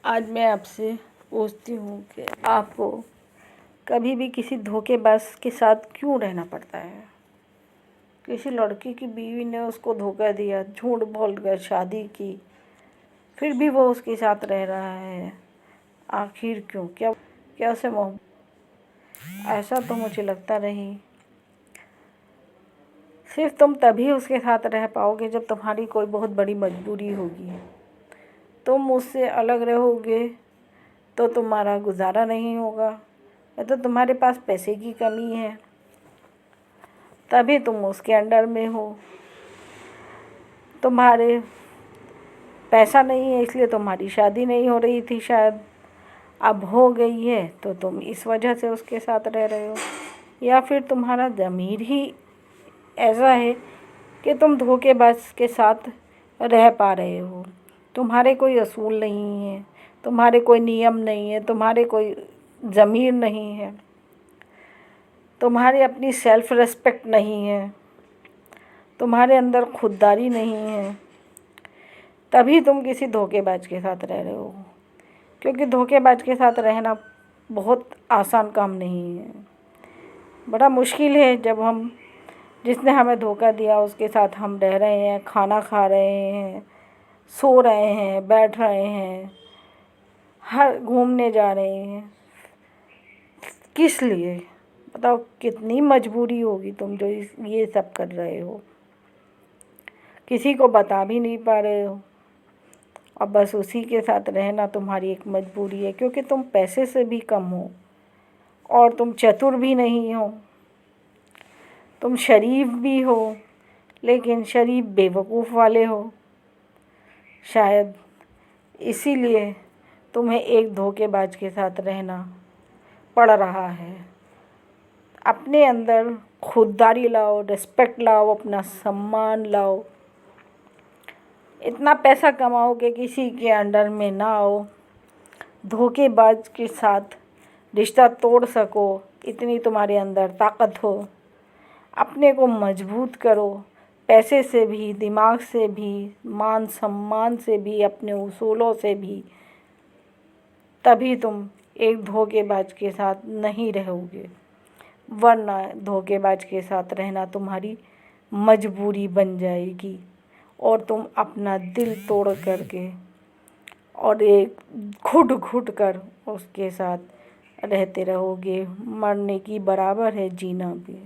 आज मैं आपसे पूछती हूँ कि आपको कभी भी किसी धोखेबाज के साथ क्यों रहना पड़ता है। किसी लड़की की बीवी ने उसको धोखा दिया, झूठ बोलकर शादी की, फिर भी वो उसके साथ रह रहा है। आखिर क्यों? क्या उसे ऐसा तो मुझे लगता नहीं। सिर्फ तुम तभी उसके साथ रह पाओगे जब तुम्हारी कोई बहुत बड़ी मजबूरी होगी। तुम मुझसे अलग रहोगे तो तुम्हारा गुजारा नहीं होगा, या तो तुम्हारे पास पैसे की कमी है तभी तुम उसके अंडर में हो। तुम्हारे पैसा नहीं है इसलिए तुम्हारी शादी नहीं हो रही थी, शायद अब हो गई है तो तुम इस वजह से उसके साथ रह रहे हो। या फिर तुम्हारा ज़मीर ही ऐसा है कि तुम धोखेबाज के साथ रह पा रहे हो। तुम्हारे कोई असूल नहीं है, तुम्हारे कोई नियम नहीं है, तुम्हारे कोई ज़मीर नहीं है, तुम्हारी अपनी सेल्फ़ रिस्पेक्ट नहीं है, तुम्हारे अंदर खुददारी नहीं है, तभी तुम किसी धोखेबाज के साथ रह रहे हो। क्योंकि धोखेबाज के साथ रहना बहुत आसान काम नहीं है, बड़ा मुश्किल है। जब हम जिसने हमें धोखा दिया उसके साथ हम रह रहे हैं, खाना खा रहे हैं, सो रहे हैं, बैठ रहे हैं, हर घूमने जा रहे हैं, किस लिए? बताओ कितनी मजबूरी होगी तुम जो ये सब कर रहे हो। किसी को बता भी नहीं पा रहे हो और बस उसी के साथ रहना तुम्हारी एक मजबूरी है। क्योंकि तुम पैसे से भी कम हो और तुम चतुर भी नहीं हो। तुम शरीफ भी हो लेकिन शरीफ बेवकूफ़ वाले हो। शायद इसीलिए तुम्हें एक धोखेबाज के साथ रहना पड़ रहा है। अपने अंदर खुददारी लाओ, रिस्पेक्ट लाओ, अपना सम्मान लाओ। इतना पैसा कमाओ कि किसी के अंडर में ना आओ, धोखेबाज के साथ रिश्ता तोड़ सको, इतनी तुम्हारे अंदर ताकत हो। अपने को मजबूत करो, पैसे से भी, दिमाग से भी, मान सम्मान से भी, अपने उसूलों से भी। तभी तुम एक धोखेबाज के साथ नहीं रहोगे, वरना धोखेबाज के साथ रहना तुम्हारी मजबूरी बन जाएगी और तुम अपना दिल तोड़ करके और एक घुट घुट कर उसके साथ रहते रहोगे। मरने की बराबर है जीना भी।